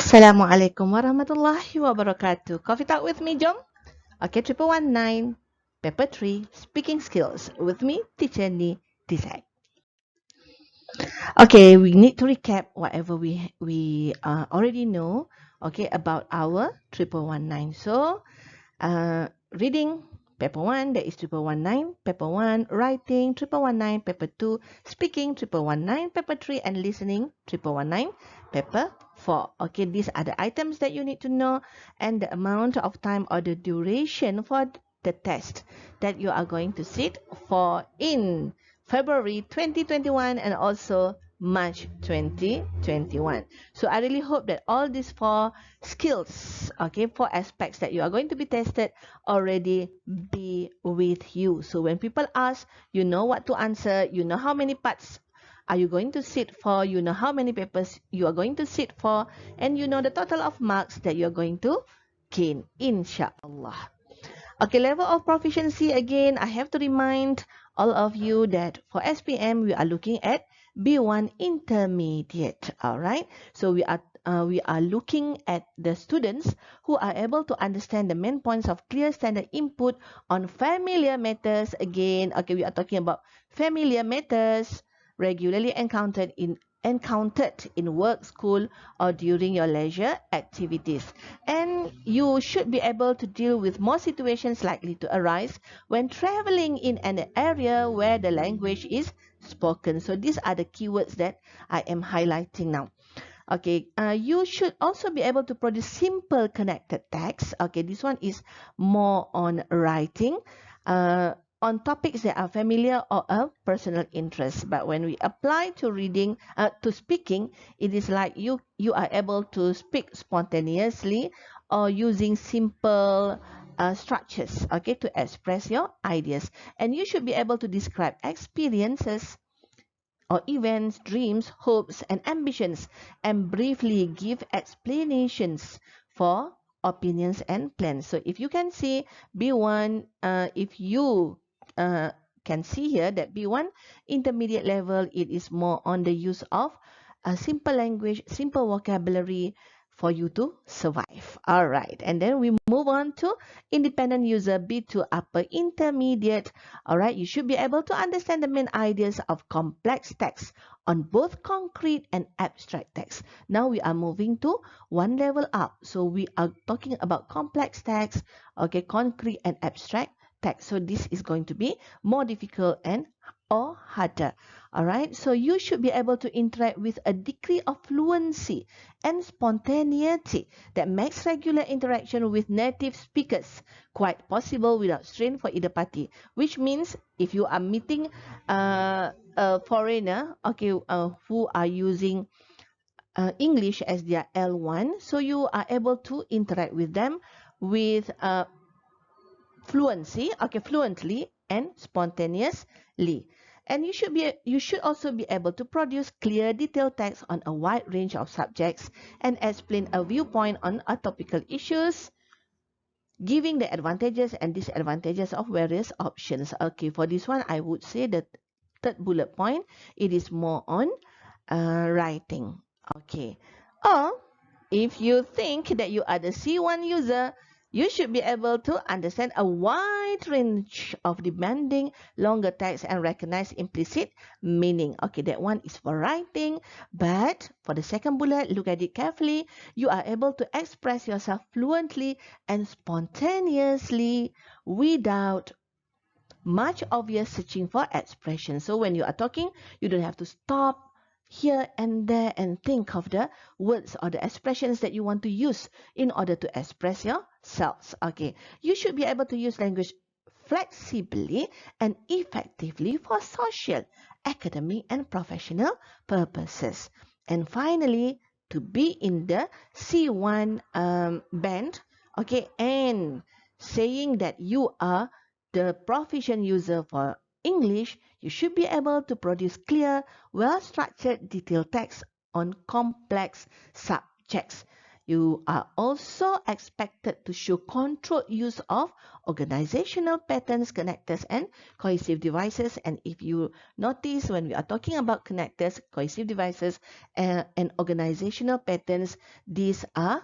Assalamualaikum warahmatullahi wabarakatuh. Coffee talk with me, Jom. Okay, 1119, paper 3, speaking skills with me, teacher Ni Tizak. Okay, we need to recap whatever we already know. Okay, about our 1119. So, reading paper 1, that is 1119, paper 1, writing 1119, paper 2, speaking 1119, paper 3, and listening 1119, paper 4. Okay, these are the items that you need to know, and the amount of time or the duration for the test that you are going to sit for in February 2021 and also March 2021. So I really hope that all these four skills, okay, four aspects that you are going to be tested already be with you. So when people ask, you know what to answer, you know how many parts are you going to sit for, you know how many papers you are going to sit for, and you know the total of marks that you're going to gain, inshallah. Okay, level of proficiency, again, I have to remind all of you that for SPM, we are looking at B1 intermediate, all right? So we are looking at the students who are able to understand the main points of clear standard input on familiar matters. Again, okay, we are talking about familiar matters regularly encountered in work, school, or during your leisure activities. And you should be able to deal with more situations likely to arise when traveling in an area where the language is spoken. So these are the keywords that I am highlighting now. Okay, you should also be able to produce simple connected text. Okay, this one is more on writing. On topics that are familiar or of personal interest. But when we apply to reading, to speaking, it is like you are able to speak spontaneously or using simple structures, okay, to express your ideas. And you should be able to describe experiences or events, dreams, hopes, and ambitions, and briefly give explanations for opinions and plans. So if you can see B1, if you can see here that B1 intermediate level, it is more on the use of a simple language, simple vocabulary for you to survive. All right, and then we move on to independent user B2 upper intermediate. All right, you should be able to understand the main ideas of complex text on both concrete and abstract text. Now we are moving to one level up. So we are talking about complex text, okay, concrete and abstract text. So this is going to be more difficult and or harder. All right, so you should be able to interact with a degree of fluency and spontaneity that makes regular interaction with native speakers quite possible without strain for either party. Which means if you are meeting a foreigner, okay, who are using English as their L1, so you are able to interact with them with fluently and spontaneously. And you should also be able to produce clear, detailed text on a wide range of subjects and explain a viewpoint on a topical issues, giving the advantages and disadvantages of various options. Okay, for this one, I would say the third bullet point, it is more on writing. Okay. Or if you think that you are the C1 user, you should be able to understand a wide range of demanding longer text and recognize implicit meaning. Okay, that one is for writing. But for the second bullet, look at it carefully. You are able to express yourself fluently and spontaneously without much obvious searching for expression. So when you are talking, you don't have to stop here and there and think of the words or the expressions that you want to use in order to express yourselves. Okay, you should be able to use language flexibly and effectively for social, academic, and professional purposes. And finally, to be in the C1 band, okay, and saying that you are the proficient user for English, you should be able to produce clear, well-structured, detailed text on complex subjects. You are also expected to show controlled use of organizational patterns, connectors, and cohesive devices. And if you notice, when we are talking about connectors, cohesive devices, and organizational patterns, these are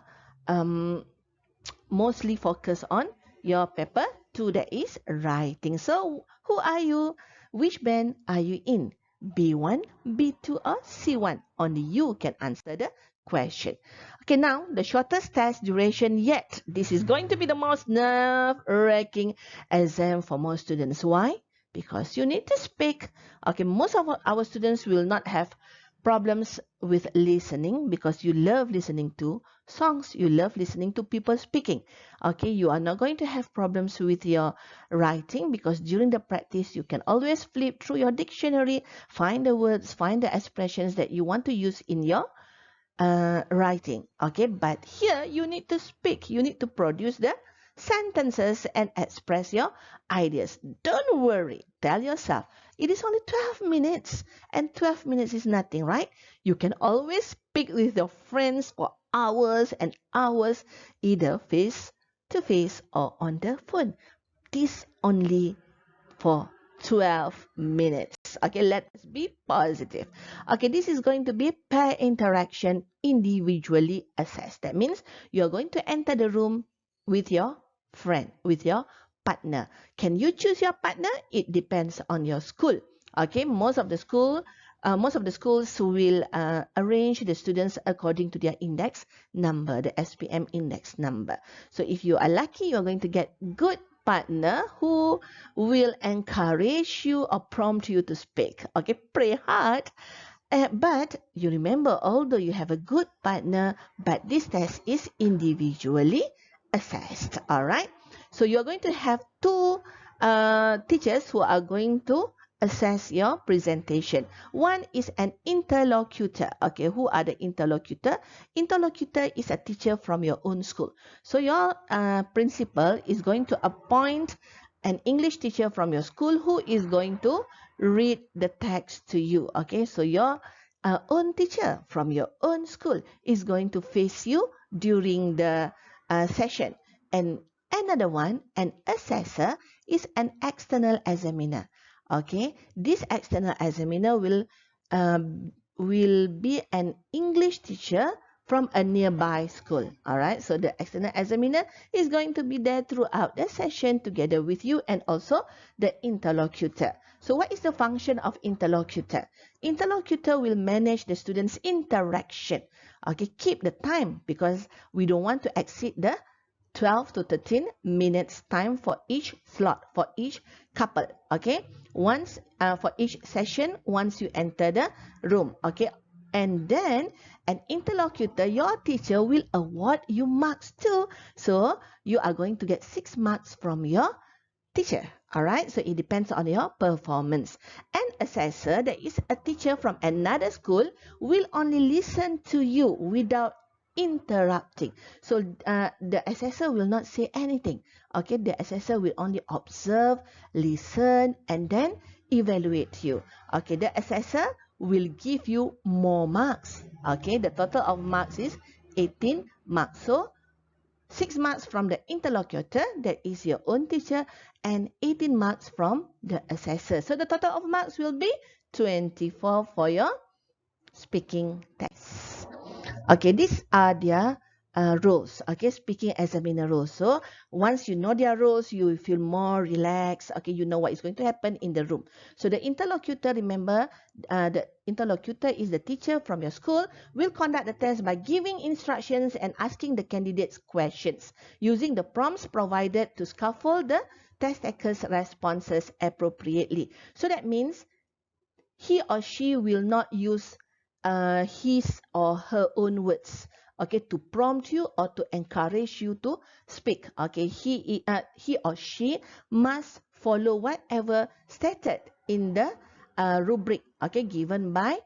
mostly focused on your paper 2, that is writing. So who are you? Which band are you in? B1, B2, or C1? Only you can answer the question. Okay, now the shortest test duration yet. This is going to be the most nerve-wracking exam for most students. Why? Because you need to speak. Okay, most of our students will not have problems with listening because you love listening to songs, you love listening to people speaking. Okay, you are not going to have problems with your writing because during the practice you can always flip through your dictionary, find the words, find the expressions that you want to use in your writing. Okay, but here you need to speak, you need to produce the sentences and express your ideas. Don't worry, tell yourself it is only 12 minutes, and 12 minutes is nothing, right? You can always speak with your friends for hours and hours, either face to face or on the phone. This only for 12 minutes. Okay, let's be positive. Okay, this is going to be pair interaction individually assessed. That means you're going to enter the room with your friend, with your partner. Can you choose your partner? It depends on your school. Okay, most of the schools will arrange the students according to their index number, the SPM index number. So if you are lucky, you're going to get good partner who will encourage you or prompt you to speak. Okay, pray hard. But you remember, although you have a good partner, but this test is individually assessed. All right. So you're going to have two teachers who are going to assess your presentation. One is an interlocutor. Okay, who are the interlocutor? Interlocutor is a teacher from your own school. So your principal is going to appoint an English teacher from your school who is going to read the text to you. Okay, so your own teacher from your own school is going to face you during the session. And another one, an assessor, is an external examiner. Okay, this external examiner will be an English teacher from a nearby school. All right, so the external examiner is going to be there throughout the session together with you and also the interlocutor. So what is the function of interlocutor? Interlocutor will manage the students' interaction. Okay, keep the time because we don't want to exceed the 12 to 13 minutes time for each slot, for each couple. Okay, once for each session, once you enter the room. Okay, and then an interlocutor, your teacher will award you marks too. So you are going to get 6 marks from your teacher. All right, so it depends on your performance. An assessor, that is a teacher from another school, will only listen to you without interrupting. So the assessor will not say anything. Okay, the assessor will only observe, listen, and then evaluate you. Okay, the assessor will give you more marks. Okay, the total of marks is 18 marks. So 6 marks from the interlocutor, that is your own teacher, and 18 marks from the assessor. So the total of marks will be 24 for your speaking test. Okay, these are their roles. Okay, speaking examiner roles. So once you know their roles, you will feel more relaxed. Okay, you know what is going to happen in the room. So the interlocutor, remember, the interlocutor is the teacher from your school, will conduct the test by giving instructions and asking the candidates questions using the prompts provided to scaffold the test taker's responses appropriately. So that means he or she will not use his or her own words, okay, to prompt you or to encourage you to speak. Okay, he or she must follow whatever stated in the rubric, okay, given by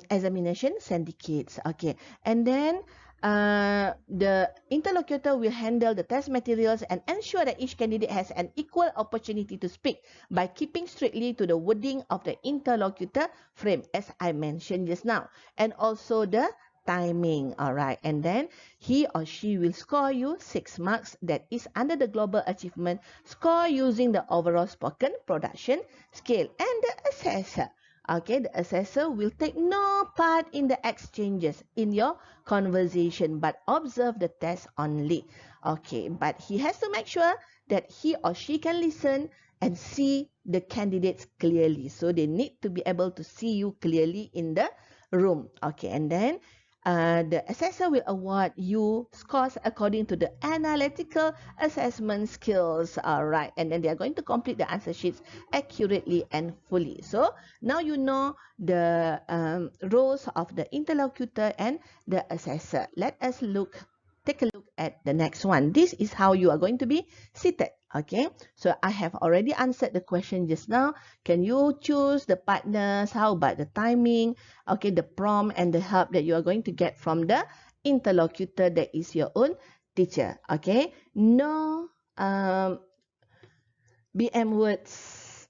examination syndicates. Okay, and then the interlocutor will handle the test materials and ensure that each candidate has an equal opportunity to speak by keeping strictly to the wording of the interlocutor frame, as I mentioned just now. And also the timing. All right. And then he or she will score you 6 marks. That is under the global achievement score using the overall spoken production scale. And the assessor. Okay, the assessor will take no part in the exchanges in your conversation but observe the test only. Okay, but he has to make sure that he or she can listen and see the candidates clearly. So they need to be able to see you clearly in the room. Okay, and then the assessor will award you scores according to the analytical assessment skills. All right, and then they are going to complete the answer sheets accurately and fully. So now you know the roles of the interlocutor and the assessor. Let us take a look at the next one. This is how you are going to be seated. Okay, so I have already answered the question just now. Can you choose the partners? How about the timing? Okay, the prompt and the help that you are going to get from the interlocutor that is your own teacher. Okay, no BM words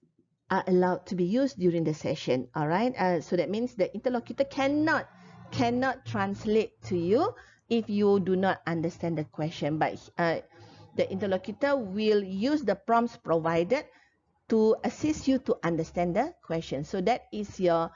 are allowed to be used during the session. All right, so that means the interlocutor cannot translate to you if you do not understand the question, but the interlocutor will use the prompts provided to assist you to understand the question. So that is your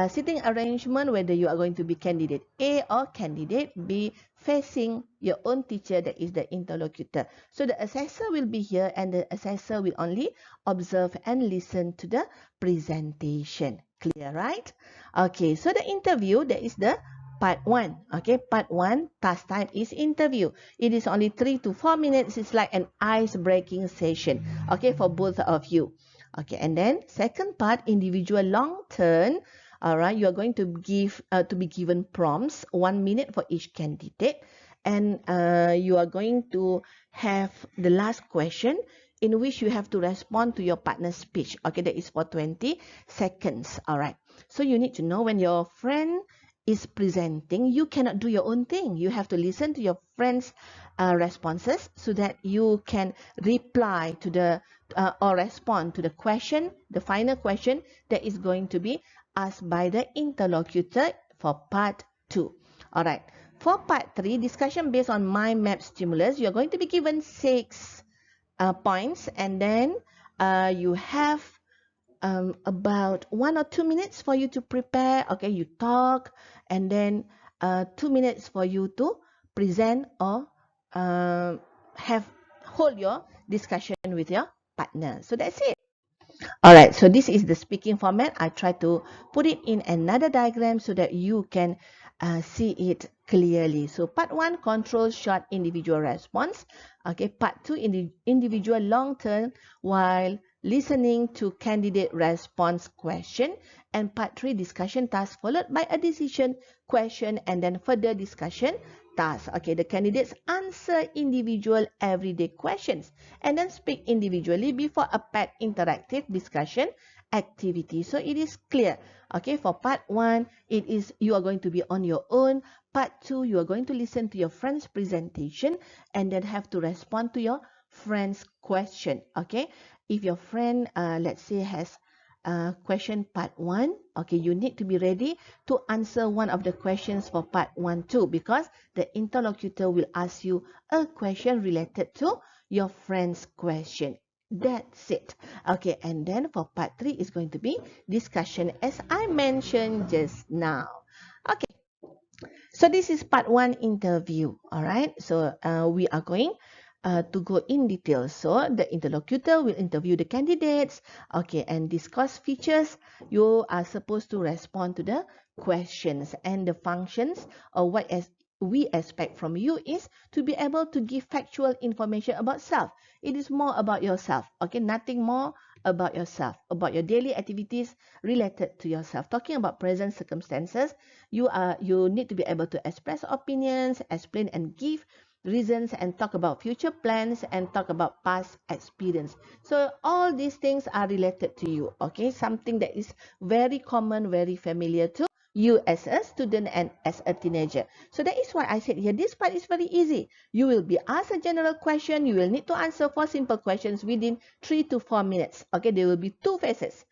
sitting arrangement, whether you are going to be candidate A or candidate B, facing your own teacher, that is the interlocutor. So the assessor will be here and the assessor will only observe and listen to the presentation. Clear, right? Okay, so the interview, that is the part 1. Okay, part 1, task type is interview. It is only 3 to 4 minutes. It's like an ice-breaking session, okay, for both of you. Okay, and then second part, individual long term. All right, you are going to be given prompts, 1 minute for each candidate, and you are going to have the last question in which you have to respond to your partner's speech. Okay, that is for 20 seconds. All right, so you need to know when your friend is presenting, you cannot do your own thing. You have to listen to your friends' responses so that you can reply to the or respond to the question, the final question that is going to be asked by the interlocutor for part 2. All right. For part 3, discussion based on mind map stimulus, you are going to be given 6 points, and then you have about 1 or 2 minutes for you to prepare. Okay, you talk, and then 2 minutes for you to present or hold your discussion with your partner. So that's it. All right, so this is the speaking format. I try to put it in another diagram so that you can see it clearly. So part 1, control short individual response. Okay, part 2, individual long term while listening to candidate response question. And part 3, discussion task followed by a decision question and then further discussion task. Okay, the candidates answer individual everyday questions and then speak individually before a paired interactive discussion activity. So it is clear. Okay, for part 1, it is you are going to be on your own. Part 2, you are going to listen to your friend's presentation and then have to respond to your friend's question. Okay, if your friend, let's say, has question part 1, okay, you need to be ready to answer one of the questions for part 1 too, because the interlocutor will ask you a question related to your friend's question. That's it. Okay, and then for part 3 is going to be discussion as I mentioned just now. Okay, so this is part 1 interview. All right, so we are going to go in detail. So the interlocutor will interview the candidates, okay, and discuss features. You are supposed to respond to the questions and the functions, or what we expect from you is to be able to give factual information about self. It is more about yourself, okay, nothing more about yourself, about your daily activities related to yourself. Talking about present circumstances, you need to be able to express opinions, explain and give reasons, and talk about future plans and talk about past experience. So all these things are related to you, okay, something that is very common, very familiar to you as a student and as a teenager. So that is why I said here, this part is very easy. You will be asked a general question. You will need to answer 4 simple questions within 3 to 4 minutes. Okay, there will be 2 phases.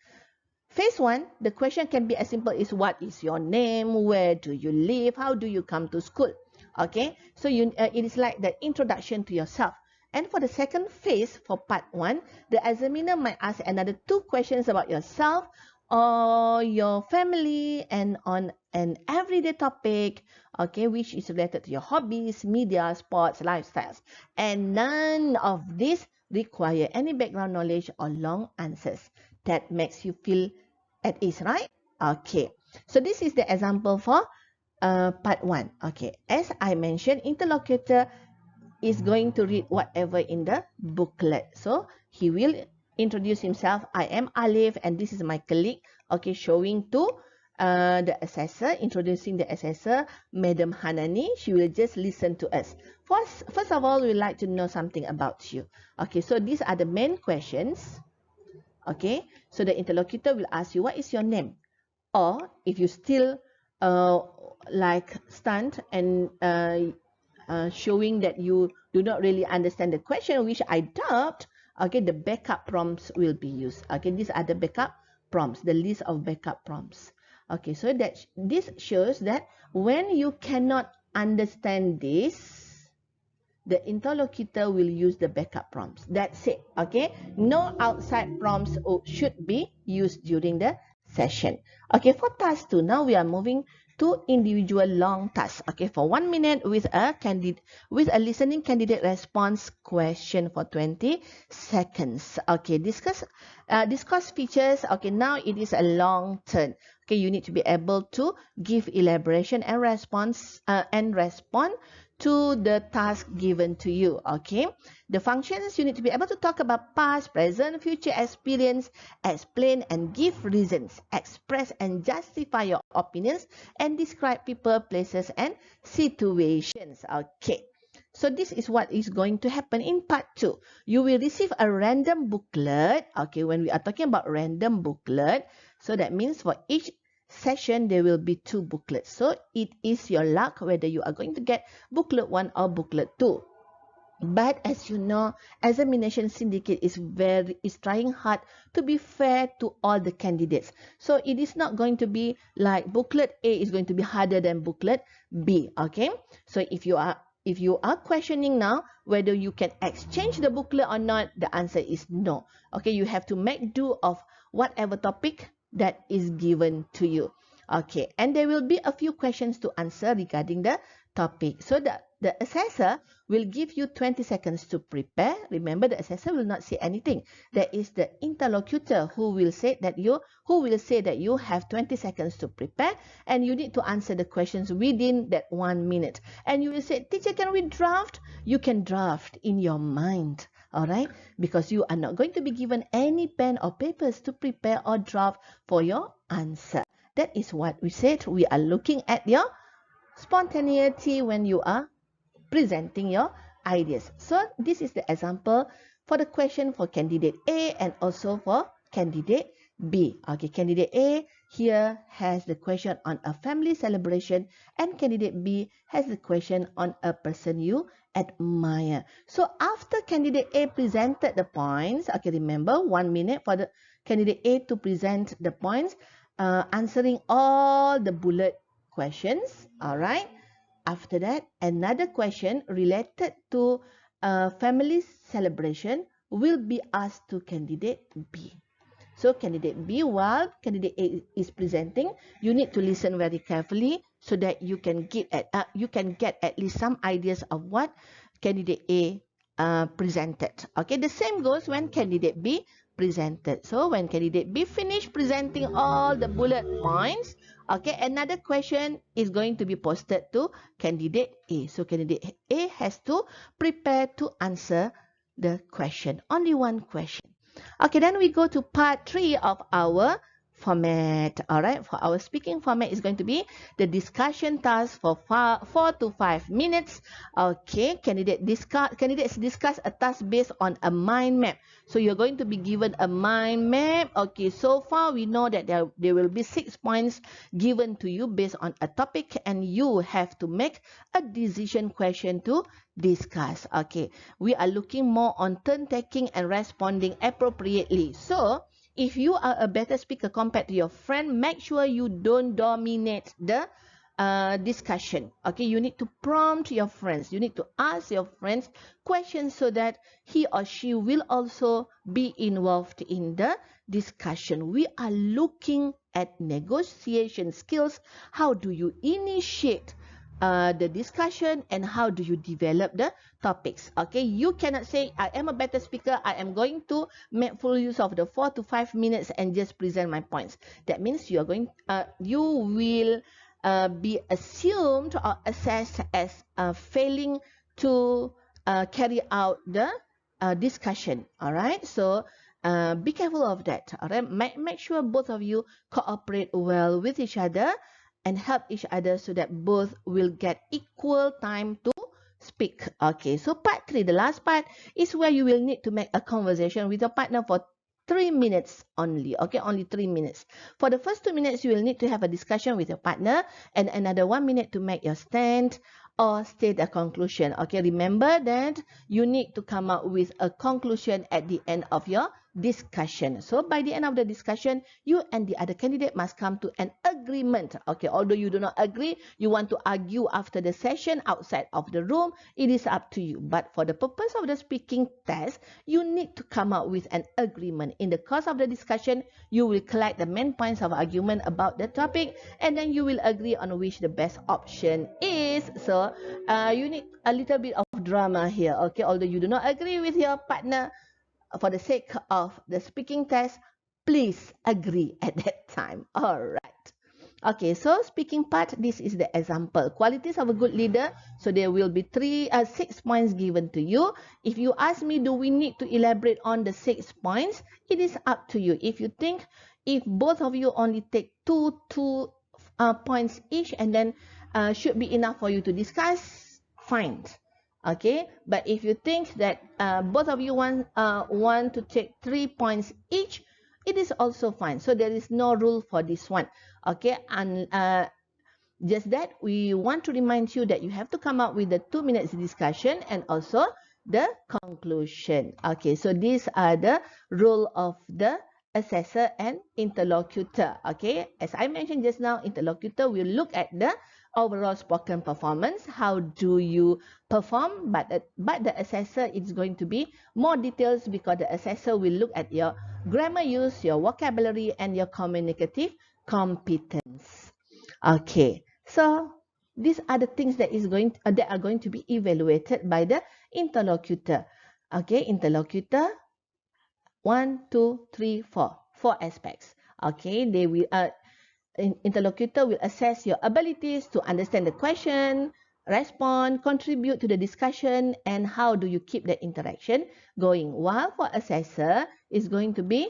Phase 1, the question can be as simple as what is your name, where do you live, how do you come to school. Okay, so it is like the introduction to yourself. And for the second phase, for part 1, the examiner might ask another 2 questions about yourself or your family and on an everyday topic, okay, which is related to your hobbies, media, sports, lifestyles. And none of this require any background knowledge or long answers. That makes you feel at ease, right? Okay, so this is the example for part 1. Okay, as I mentioned, interlocutor is going to read whatever in the booklet. So he will introduce himself. I am Alif and this is my colleague. Okay, showing to the assessor, introducing the assessor, Madam Hanani. She will just listen to us. First of all, we would like to know something about you. Okay, so these are the main questions. Okay, so the interlocutor will ask you, what is your name? Or if you still like stunned and showing that you do not really understand the question, which I doubt, okay, the backup prompts will be used. Okay, these are the backup prompts, the list of backup prompts. Okay, so that this shows that when you cannot understand this, the interlocutor will use the backup prompts. That's it. Okay, no outside prompts should be used during the session. Okay, for task 2, now we are moving to individual long tasks. Okay, for 1 minute with a listening candidate response question for 20 seconds. Okay, discuss features. Okay, now it is a long turn. Okay, you need to be able to give elaboration and response and respond to the task given to you. Okay, the functions, you need to be able to talk about past, present, future experience, explain and give reasons, express and justify your opinions, and describe people, places and situations. Okay, so this is what is going to happen in part 2. You will receive a random booklet. Okay, when we are talking about random booklet, so that means for each session there will be 2 booklets. So it is your luck whether you are going to get booklet 1 or booklet 2. But as you know, examination syndicate is trying hard to be fair to all the candidates. So it is not going to be like booklet A is going to be harder than booklet B. Okay, so if you are questioning now whether you can exchange the booklet or not, the answer is no. Okay, you have to make do of whatever topic that is given to you. Okay, and there will be a few questions to answer regarding the topic. So the assessor will give you 20 seconds to prepare. Remember, the assessor will not say anything. There is the interlocutor who will say that you have 20 seconds to prepare and you need to answer the questions within that 1 minute. And you will say, teacher, can we draft? You can draft in your mind. All right, because you are not going to be given any pen or papers to prepare or draft for your answer. That is what we said. We are looking at your spontaneity when you are presenting your ideas. So this is the example for the question for candidate A and also for candidate B. Okay, candidate A here has the question on a family celebration and candidate B has the question on a person you admire. So after candidate A presented the points, okay, remember 1 minute for the candidate A to present the points, answering all the bullet questions. All right. After that, another question related to family celebration will be asked to candidate B. So candidate B, while candidate A is presenting, you need to listen very carefully so that you can get at least some ideas of what candidate A presented. Okay, the same goes when candidate B presented. So when candidate B finished presenting all the bullet points, okay, another question is going to be posted to candidate A. So candidate A has to prepare to answer the question, only one question. Okay, then we go to part 3 of our format. All right, for our speaking format is going to be the discussion task for 4 to 5 minutes. Okay, candidates discuss a task based on a mind map. So you're going to be given a mind map. Okay, so far we know that there will be 6 points given to you based on a topic and you have to make a decision question to discuss. Okay, we are looking more on turn taking and responding appropriately. So if you are a better speaker compared to your friend, make sure you don't dominate the discussion. Okay, you need to prompt your friends. You need to ask your friends questions so that he or she will also be involved in the discussion. We are looking at negotiation skills. How do you initiate the discussion and how do you develop the topics? Okay, you cannot say I am a better speaker, I am going to make full use of the 4 to 5 minutes and just present my points. That means you will be assumed or assessed as failing to carry out the discussion. All right, so be careful of that. All right, make sure both of you cooperate well with each other and help each other so that both will get equal time to speak. Okay, so part 3, the last part, is where you will need to make a conversation with your partner for 3 minutes only. Okay, only 3 minutes. For the first 2 minutes, you will need to have a discussion with your partner and another 1 minute to make your stand or state a conclusion. Okay, remember that you need to come up with a conclusion at the end of your discussion. So by the end of the discussion, you and the other candidate must come to an agreement. Okay, although you do not agree, you want to argue after the session outside of the room, it is up to you. But for the purpose of the speaking test, you need to come up with an agreement. In the course of the discussion, you will collect the main points of argument about the topic and then you will agree on which the best option is. So you need a little bit of drama here. Okay, although you do not agree with your partner, for the sake of the speaking test, please agree at that time. All right. Okay, so speaking part, this is the example. Qualities of a good leader. So there will be 6 points given to you. If you ask me, do we need to elaborate on the 6 points? It is up to you. If you think, if both of you only take two points each and then should be enough for you to discuss, fine. Okay, but if you think that both of you want to take 3 points each, it is also fine. So there is no rule for this one. Okay, and just that we want to remind you that you have to come up with the 2 minutes discussion and also the conclusion. Okay, so these are the role of the assessor and interlocutor. Okay, as I mentioned just now, interlocutor will look at the overall spoken performance. How do you perform? But the assessor is going to be more details because the assessor will look at your grammar use, your vocabulary, and your communicative competence. Okay, so these are the things that are going to be evaluated by the interlocutor. Okay, interlocutor 1, 2, 3, 4. 4 aspects. Okay, they will interlocutor will assess your abilities to understand the question, respond, contribute to the discussion, and how do you keep the interaction going. While for assessor is going to be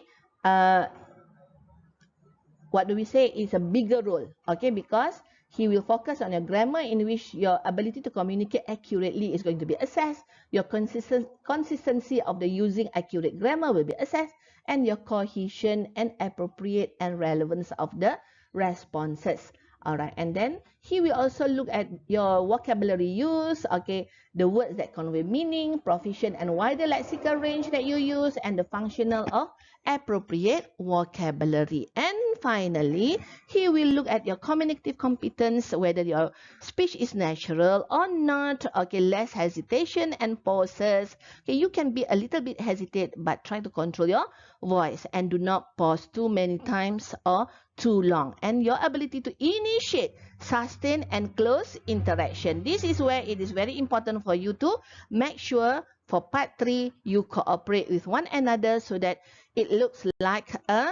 what do we say is a bigger role, okay, because he will focus on your grammar, in which your ability to communicate accurately is going to be assessed, your consistency of the using accurate grammar will be assessed, and your cohesion and appropriate and relevance of the responses. All right, and then he will also look at your vocabulary use, okay, the words that convey meaning, proficient and wider lexical range that you use, and the functional of appropriate vocabulary. And finally, he will look at your communicative competence, whether your speech is natural or not. Okay, less hesitation and pauses. Okay, you can be a little bit hesitate, but try to control your voice and do not pause too many times or too long. And your ability to initiate, sustain, and close interaction. This is where it is very important for you to make sure for part 3 you cooperate with one another so that it looks like a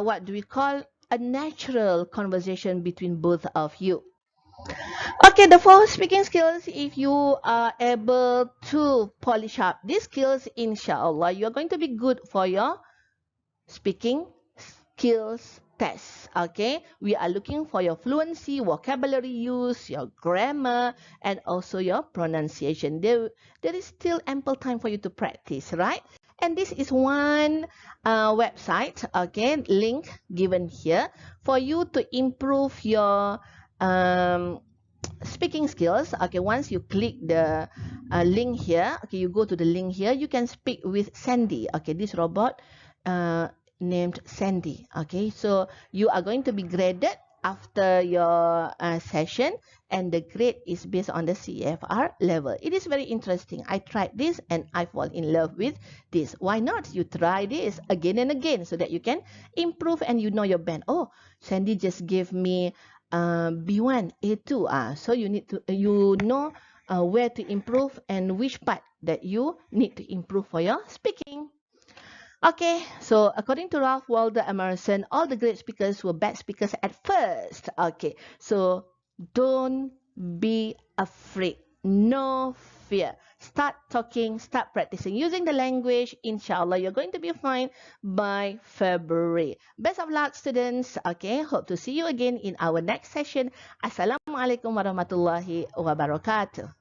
what do we call a natural conversation between both of you. Okay, the 4 speaking skills, if you are able to polish up these skills, inshallah, you're going to be good for your speaking skills test. Okay, we are looking for your fluency, vocabulary use, your grammar, and also your pronunciation. There is still ample time for you to practice, right? And this is one website, okay, link given here for you to improve your speaking skills. Okay, once you click the link here, okay, you go to the link here, you can speak with Sandy. Okay, this robot named Sandy. Okay, so you are going to be graded after your session, and the grade is based on the CFR level. It is very interesting. I tried this and I fall in love with this. Why not? You try this again and again so that you can improve and you know your band. Oh, Sandy just gave me B1, A2. So you need to you know where to improve and which part that you need to improve for your speaking. Okay, so according to Ralph Waldo Emerson, all the great speakers were bad speakers at first. Okay, so don't be afraid. No fear. Start talking, start practicing using the language. Inshallah, you're going to be fine by February. Best of luck, students. Okay, hope to see you again in our next session. Assalamualaikum warahmatullahi wabarakatuh.